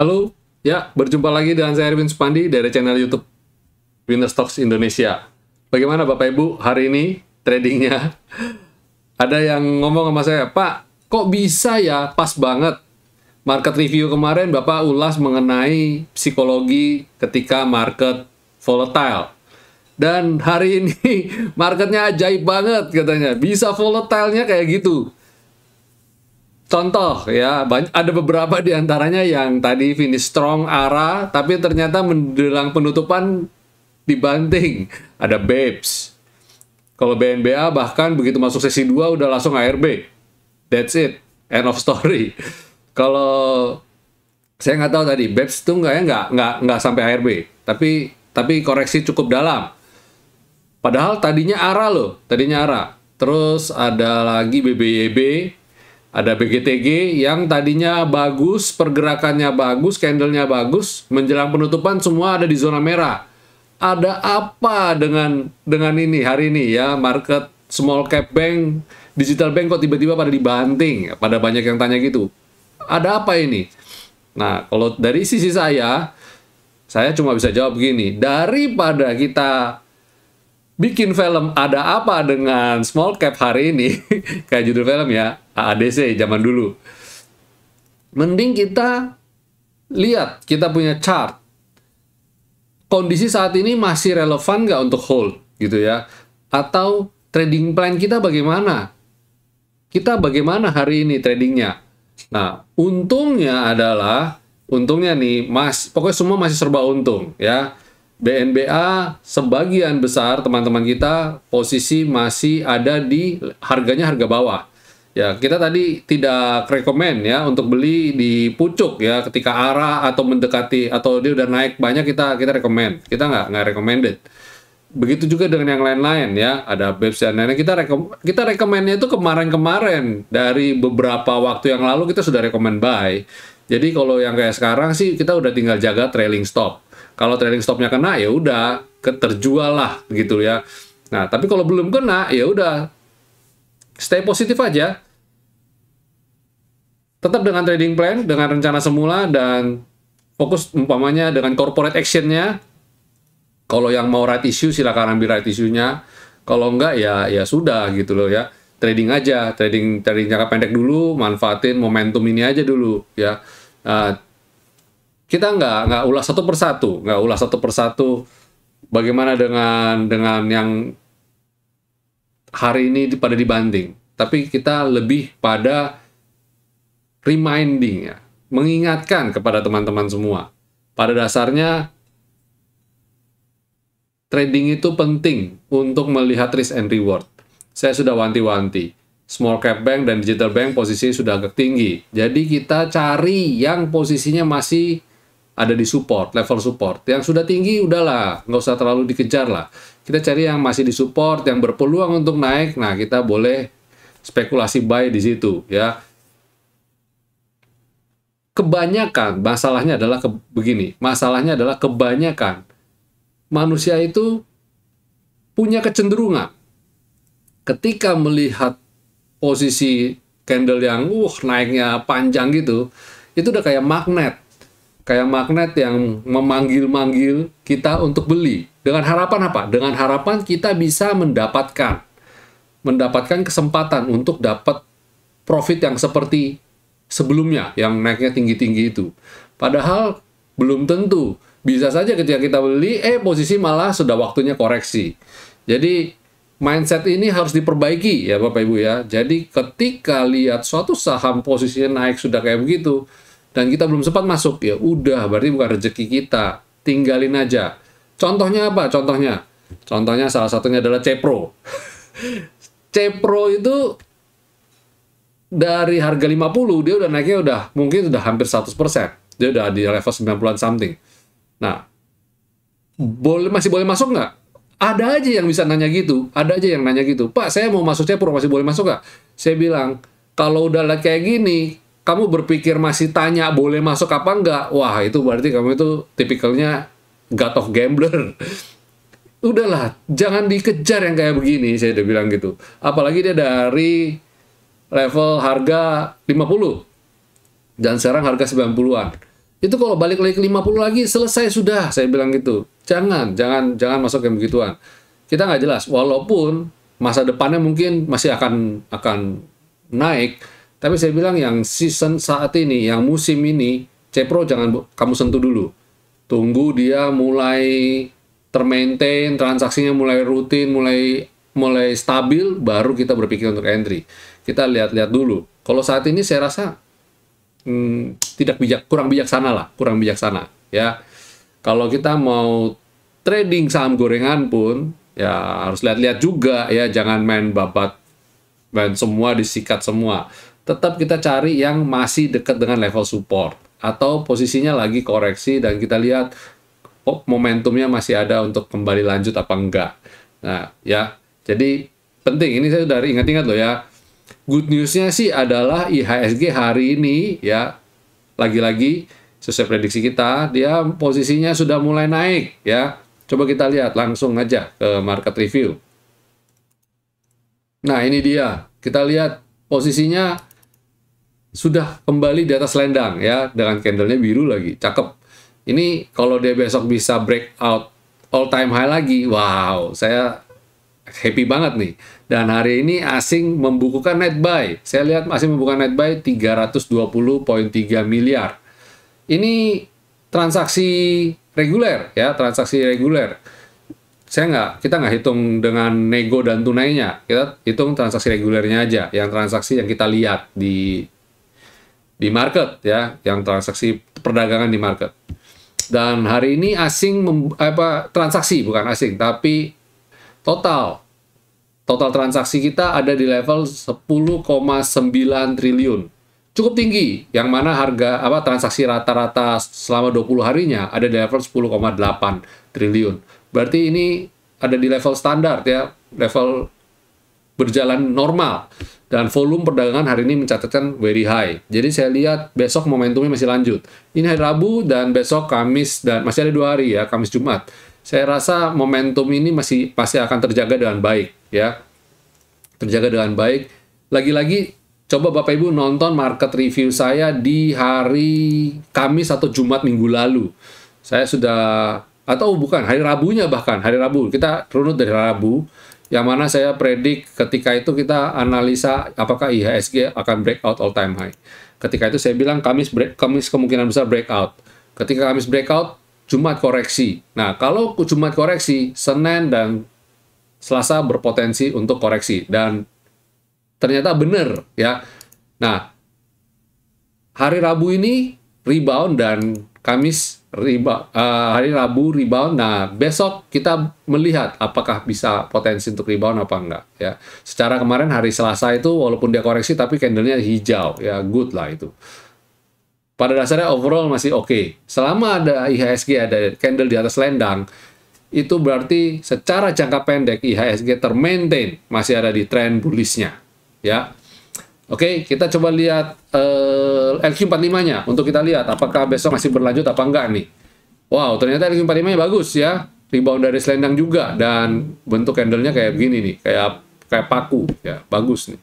Halo, ya berjumpa lagi dengan saya Erwin Supandi dari channel YouTube Winner Stocks Indonesia. Bagaimana Bapak Ibu hari ini tradingnya? Ada yang ngomong sama saya, Pak, kok bisa ya pas banget market review kemarin Bapak ulas mengenai psikologi ketika market volatile. Dan hari ini marketnya ajaib banget katanya, bisa volatilenya kayak gitu. Contoh ya, ada beberapa di antaranya yang tadi finish strong ARA, tapi ternyata menjelang penutupan dibanting. Ada BEPS. Kalau BNBA bahkan begitu masuk sesi 2 udah langsung ARB. That's it. End of story. Kalau saya nggak tahu tadi, BEPS itu nggak sampai ARB. Tapi koreksi cukup dalam. Padahal tadinya ARA loh, tadinya ARA. Terus ada lagi BBYB, ada BGTG yang tadinya bagus, pergerakannya bagus, candlenya bagus, menjelang penutupan semua ada di zona merah. Ada apa dengan ini hari ini ya, market small cap bank, digital bank kok tiba-tiba pada dibanting? Pada banyak yang tanya gitu. Ada apa ini? Nah, kalau dari sisi saya cuma bisa jawab begini, daripada kita bikin film ada apa dengan small cap hari ini, kayak judul film ya, AADC zaman dulu. Mending kita lihat, kita punya chart. Kondisi saat ini masih relevan nggak untuk hold, gitu ya? Atau trading plan kita bagaimana? Kita bagaimana hari ini tradingnya? Nah, untungnya nih, pokoknya semua masih serba untung, ya. BNBA sebagian besar teman-teman kita posisi masih ada di harga bawah. Ya, kita tadi tidak rekomen ya untuk beli di pucuk ya ketika ARA atau mendekati atau dia udah naik banyak kita rekomen. Kita nggak recommended. Begitu juga dengan yang lain-lain ya, ada BEPS dan lain-lain. Kita rekomennya itu kemarin-kemarin, dari beberapa waktu yang lalu kita sudah rekomen buy. Jadi kalau yang kayak sekarang sih kita udah tinggal jaga trailing stop. Kalau trailing stopnya kena ya udah terjual lah gitu ya. Nah, tapi kalau belum kena ya udah stay positif aja. Tetap dengan trading plan, dengan rencana semula dan fokus umpamanya dengan corporate action-nya. Kalau yang mau right issue silakan ambil right issue-nya. Kalau enggak ya sudah gitu loh ya. Trading aja, trading jangka pendek dulu, manfaatin momentum ini aja dulu ya. Kita nggak ulas satu persatu, bagaimana dengan yang hari ini pada dibanting. Tapi kita lebih pada reminding ya, mengingatkan kepada teman-teman semua. Pada dasarnya trading itu penting untuk melihat risk and reward. Saya sudah wanti-wanti. Small cap bank dan digital bank posisi sudah agak tinggi. Jadi kita cari yang posisinya masih ada di support, level support. Yang sudah tinggi udahlah, nggak usah terlalu dikejar lah. Kita cari yang masih di support, yang berpeluang untuk naik. Nah, kita boleh spekulasi buy di situ ya. Kebanyakan masalahnya adalah begini. Masalahnya adalah kebanyakan manusia itu punya kecenderungan ketika melihat posisi candle yang naiknya panjang gitu, itu udah kayak magnet. Kayak magnet yang memanggil-manggil kita untuk beli. Dengan harapan apa? Dengan harapan kita bisa mendapatkan kesempatan untuk dapat profit yang seperti sebelumnya, yang naiknya tinggi-tinggi itu. Padahal belum tentu. Bisa saja ketika kita beli, posisi malah sudah waktunya koreksi. Jadi mindset ini harus diperbaiki ya Bapak Ibu ya. Jadi ketika lihat suatu saham posisinya naik sudah kayak begitu, dan kita belum sempat masuk, ya udah, berarti bukan rezeki kita. Tinggalin aja. Contohnya apa? Contohnya salah satunya adalah Cepro. Cepro itu dari harga 50, dia udah naiknya mungkin udah hampir 100%. Dia udah di level 90-an something. Nah, masih boleh masuk nggak? Ada aja yang bisa nanya gitu. Ada aja yang nanya gitu. Pak, saya mau masuk Cepro, masih boleh masuk nggak? Saya bilang, kalau udah kayak gini, kamu berpikir masih tanya boleh masuk apa enggak, wah itu berarti kamu itu tipikalnya god of gambler. Udahlah, jangan dikejar yang kayak begini, saya udah bilang gitu. Apalagi dia dari level harga 50 dan sekarang harga 90-an. Itu kalau balik lagi ke 50 lagi, selesai sudah, saya bilang gitu. Jangan masuk yang begituan. Kita nggak jelas, walaupun masa depannya mungkin masih akan naik, tapi saya bilang yang season saat ini, yang musim ini, Cepro jangan kamu sentuh dulu. Tunggu dia mulai termaintain, transaksinya mulai rutin, mulai stabil, baru kita berpikir untuk entry. Kita lihat-lihat dulu. Kalau saat ini saya rasa kurang bijaksana ya. Kalau kita mau trading saham gorengan pun ya harus lihat-lihat juga ya, jangan main semua disikat semua. Tetap kita cari yang masih dekat dengan level support atau posisinya lagi koreksi dan kita lihat momentumnya masih ada untuk kembali lanjut apa enggak. Nah, ya. Jadi penting, ini saya udah ingat-ingat loh ya. Good news-nya sih adalah IHSG hari ini ya, lagi-lagi sesuai prediksi kita, dia posisinya sudah mulai naik ya. Coba kita lihat langsung aja ke market review. Nah, ini dia. Kita lihat posisinya sudah kembali di atas selendang ya, dengan candlenya biru lagi. Cakep. Ini kalau dia besok bisa breakout all time high lagi, wow, saya happy banget nih. Dan hari ini asing membukukan net buy. Saya lihat asing membukukan net buy 320,3 miliar. Ini transaksi reguler ya, transaksi reguler. Kita nggak hitung dengan nego dan tunainya. Kita hitung transaksi regulernya aja, yang transaksi yang kita lihat di market ya, yang transaksi perdagangan di market. Dan hari ini transaksi bukan asing, tapi total transaksi kita ada di level 10,9 triliun. Cukup tinggi, yang mana transaksi rata-rata selama 20 harinya ada di level 10,8 triliun. Berarti ini ada di level standar ya, level berjalan normal. Dan volume perdagangan hari ini mencatatkan very high. Jadi saya lihat besok momentumnya masih lanjut. Ini hari Rabu dan besok Kamis, dan masih ada 2 hari ya, Kamis Jumat. Saya rasa momentum ini masih akan terjaga dengan baik ya. Terjaga dengan baik. Lagi-lagi coba Bapak Ibu nonton market review saya di hari Kamis atau Jumat minggu lalu. Saya sudah, atau bukan, hari Rabunya bahkan, hari Rabu. Kita runut dari Rabu, yang mana saya predik ketika itu kita analisa apakah IHSG akan breakout all time high. Ketika itu saya bilang Kamis kemungkinan besar breakout. Ketika Kamis breakout, Jumat koreksi. Nah, kalau Jumat koreksi, Senin dan Selasa berpotensi untuk koreksi. Dan ternyata benar ya. Nah, hari Rabu ini rebound dan Kamis hari Rabu rebound. Nah, besok kita melihat apakah bisa potensi untuk rebound apa enggak ya. Secara kemarin hari Selasa itu walaupun dia koreksi tapi candlenya hijau ya, good lah itu. Pada dasarnya overall masih oke. Selama ada IHSG, ada candle di atas selendang, itu berarti secara jangka pendek IHSG termaintain, masih ada di trend bullish-nya ya. Oke, kita coba lihat LQ45-nya untuk kita lihat apakah besok masih berlanjut apa enggak nih. Wow, ternyata LQ45-nya bagus ya. Rebound dari selendang juga dan bentuk candle-nya kayak begini nih, kayak paku ya, bagus nih.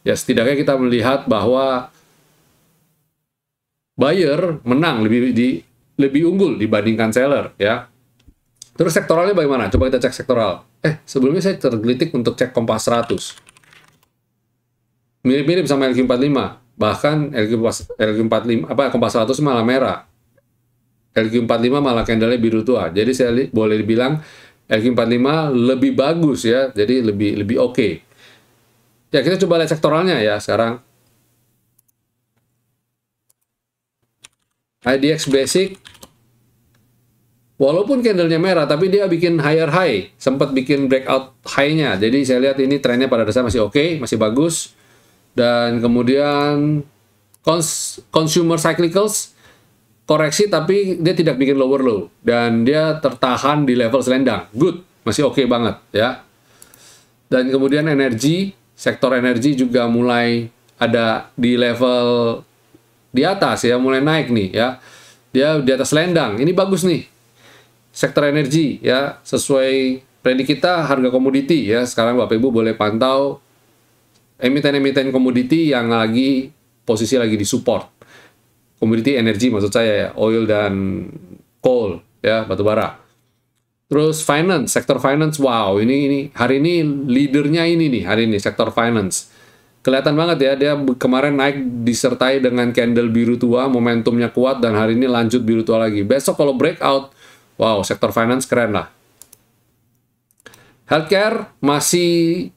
Ya, setidaknya kita melihat bahwa buyer menang lebih unggul dibandingkan seller ya. Terus sektoralnya bagaimana? Coba kita cek sektoral. Sebelumnya saya tergelitik untuk cek Kompas 100. Mirip-mirip sama LQ45, bahkan LQ45 Kompas 100 malah merah, LQ45 malah candle-nya biru tua. Jadi saya boleh dibilang LQ45 lebih bagus ya, jadi lebih oke. Ya, kita coba lihat sektoralnya ya sekarang. IDX Basic, walaupun candle-nya merah, tapi dia bikin higher high, sempat bikin breakout high-nya. Jadi saya lihat ini trennya pada dasarnya masih oke, masih bagus. Dan kemudian consumer cyclicals koreksi tapi dia tidak bikin lower low dan dia tertahan di level selendang, good, masih oke banget ya. Dan kemudian sektor energi juga mulai ada di level di atas ya, mulai naik nih ya, dia di atas selendang, ini bagus nih sektor energi ya, sesuai predik kita harga komoditi ya. Sekarang Bapak Ibu boleh pantau emiten-emiten komoditi yang posisi lagi di support. komoditi energi maksud saya ya, oil dan coal ya, batu bara. Terus finance, sektor finance, wow, ini hari ini leadernya ini nih, hari ini sektor finance. Kelihatan banget ya, dia kemarin naik disertai dengan candle biru tua, momentumnya kuat, dan hari ini lanjut biru tua lagi. Besok kalau breakout, wow, sektor finance keren lah. Healthcare masih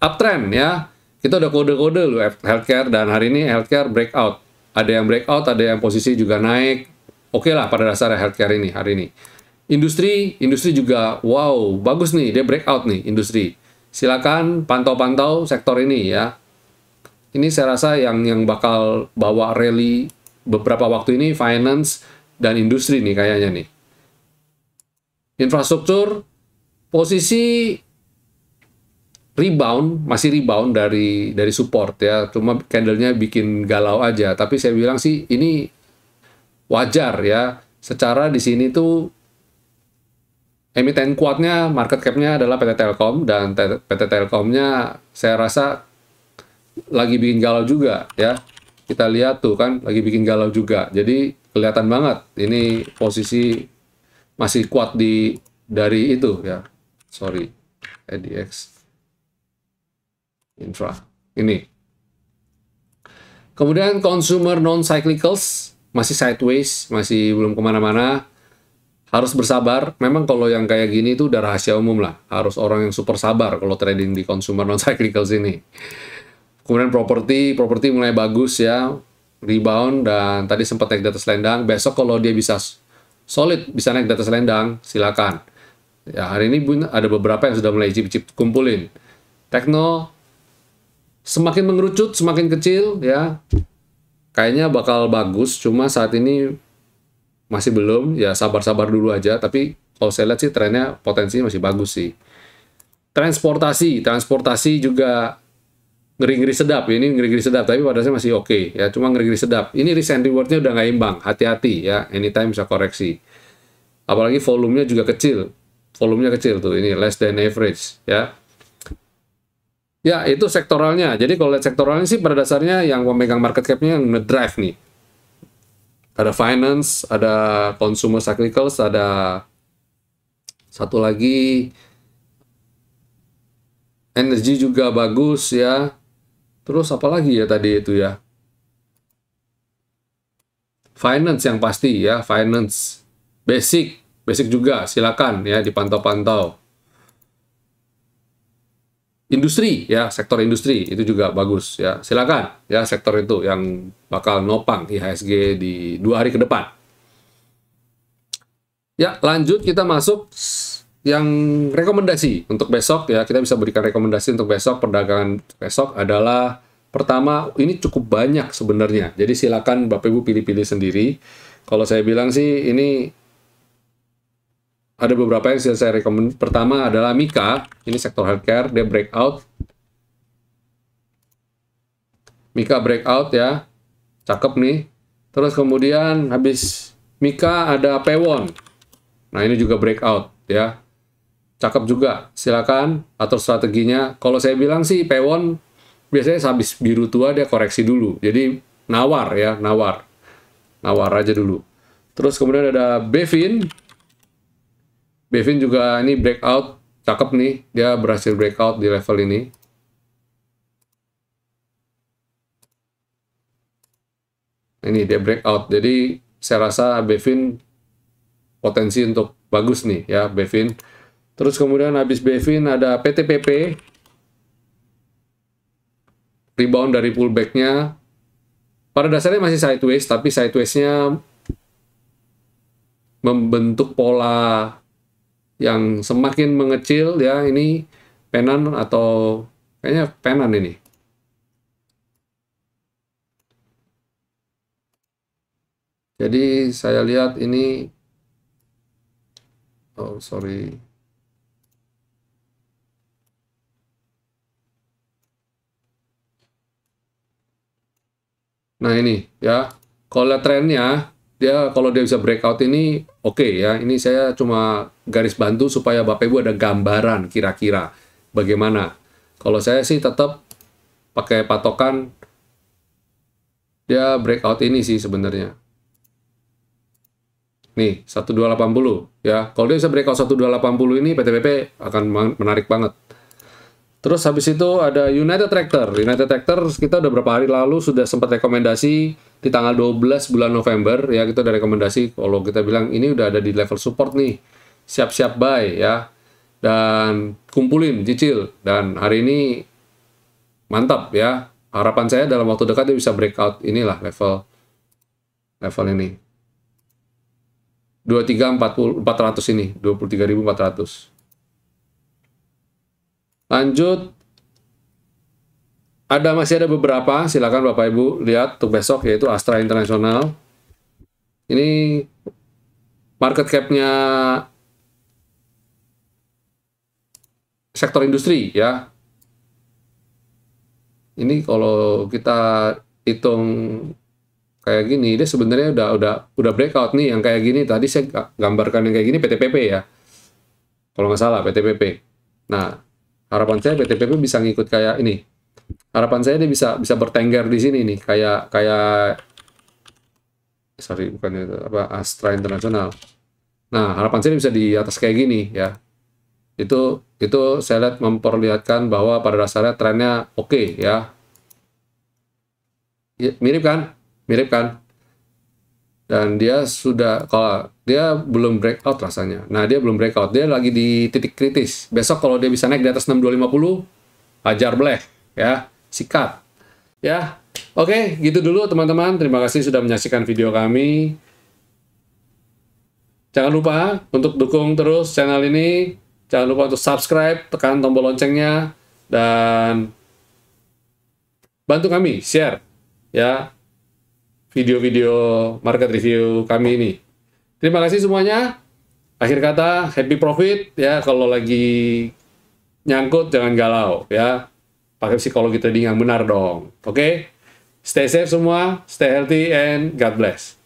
uptrend ya. Kita udah kode-kode loh healthcare, dan hari ini healthcare breakout. Ada yang breakout, ada yang posisi juga naik. Oke lah pada dasarnya healthcare ini hari ini. Industri juga wow, bagus nih, dia breakout nih industri. Silakan pantau-pantau sektor ini ya. Ini saya rasa yang bakal bawa rally beberapa waktu ini finance dan industri nih kayaknya nih. Infrastruktur posisi rebound, masih rebound dari support ya. Cuma candlenya bikin galau aja, tapi saya bilang sih ini wajar ya. Secara di sini tuh emiten kuatnya, market cap-nya adalah PT Telkom, dan PT Telkomnya saya rasa lagi bikin galau juga ya. Kita lihat tuh kan, lagi bikin galau juga. Jadi kelihatan banget ini posisi masih kuat dari itu ya. Sorry, ADX Infra ini. Kemudian consumer non-cyclicals masih sideways, masih belum kemana-mana. Harus bersabar. Memang kalau yang kayak gini itu udah rahasia umum lah. Harus orang yang super sabar kalau trading di consumer non-cyclicals ini. Kemudian properti mulai bagus ya. Rebound, dan tadi sempat naik di atas selendang. Besok kalau dia bisa solid, bisa naik di atas selendang, silakan. Ya, hari ini ada beberapa yang sudah mulai cip-cip kumpulin. Tekno semakin mengerucut, semakin kecil ya. Kayaknya bakal bagus, cuma saat ini masih belum, ya sabar-sabar dulu aja. Tapi kalau saya lihat sih trennya potensinya masih bagus sih. Transportasi juga ngeri-ngeri sedap. Ini ngeri-ngeri sedap, tapi pada dasarnya masih oke ya. Cuma ngeri-ngeri sedap. Ini risk and reward-nya udah nggak imbang. Hati-hati ya, anytime bisa koreksi. Apalagi volumenya juga kecil. Volumenya kecil tuh, ini less than average ya. Ya, itu sektoralnya. Jadi kalau lihat sektoralnya sih pada dasarnya yang memegang market cap-nya yang ngedrive nih. Ada finance, ada consumer cyclicals, ada satu lagi energi juga bagus ya. Terus apa lagi ya tadi itu ya? Finance yang pasti ya, finance. Basic juga, silakan ya dipantau-pantau. Industri ya, sektor industri itu juga bagus ya. Silakan ya, sektor itu yang bakal nopang IHSG di 2 hari ke depan. Ya, lanjut kita masuk yang rekomendasi untuk besok ya. Kita bisa berikan rekomendasi untuk besok. Perdagangan besok adalah pertama, ini cukup banyak sebenarnya. Jadi silakan Bapak Ibu pilih-pilih sendiri. Kalau saya bilang sih ini ada beberapa yang saya rekomend. Pertama adalah Mika, ini sektor healthcare, dia breakout. Mika breakout ya, cakep nih. Terus kemudian habis Mika ada Pewon. Nah ini juga breakout ya, cakep juga. Silakan atur strateginya. Kalau saya bilang sih Pewon biasanya habis biru tua dia koreksi dulu. Jadi nawar ya, nawar aja dulu. Terus kemudian ada Bevin. Bevin juga ini breakout, cakep nih, dia berhasil breakout di level ini. Ini dia breakout, jadi saya rasa Bevin potensi untuk bagus nih ya, Bevin. Terus kemudian habis Bevin ada PTPP, rebound dari pullback-nya. Pada dasarnya masih sideways, tapi sideways-nya membentuk pola yang semakin mengecil ya. Ini penan atau kayaknya penan ini. Jadi saya lihat ini, oh sorry, nah ini ya, kalau lihat trennya dia, kalau dia bisa breakout ini oke ya. Ini saya cuma garis bantu supaya Bapak Ibu ada gambaran kira-kira bagaimana. Kalau saya sih tetap pakai patokan Dia breakout ini sih sebenarnya. Nih, 1280 ya. Kalau dia bisa breakout 1280 ini, PTPP akan menarik banget. Terus habis itu ada United Tractor. United Tractor kita udah beberapa hari lalu sudah sempat rekomendasi di tanggal 12 bulan November ya, kita udah rekomendasi kalau kita bilang ini udah ada di level support nih. Siap-siap buy ya. Dan kumpulin cicil, dan hari ini mantap ya. Harapan saya dalam waktu dekat dia bisa breakout inilah level ini. 400 ini, 23.400. Lanjut, masih ada beberapa, silakan Bapak Ibu lihat untuk besok, yaitu Astra International. Ini market cap-nya sektor industri ya. Ini kalau kita hitung kayak gini, dia sebenarnya udah breakout nih. Yang kayak gini tadi saya gambarkan yang kayak gini PTPP ya, kalau nggak salah PTPP. Nah, harapan saya PTPP bisa ngikut kayak ini. Harapan saya dia bisa bertengger di sini nih, kayak sorry, bukan itu apa, Astra International. Nah, harapan saya bisa di atas kayak gini ya. Itu saya lihat memperlihatkan bahwa pada dasarnya trennya oke ya. Mirip kan? Mirip kan? Dan dia kalau dia belum breakout rasanya. Nah, dia belum breakout. Dia lagi di titik kritis. Besok kalau dia bisa naik di atas 6250, hajar bleh ya, sikat. Ya. Oke, gitu dulu teman-teman. Terima kasih sudah menyaksikan video kami. Jangan lupa untuk dukung terus channel ini. Jangan lupa untuk subscribe, tekan tombol loncengnya, dan bantu kami share ya video-video market review kami ini. Terima kasih semuanya. Akhir kata, happy profit ya. Kalau lagi nyangkut jangan galau ya. Pakai psikologi trading yang benar dong. Oke? Stay safe semua, stay healthy, and God bless.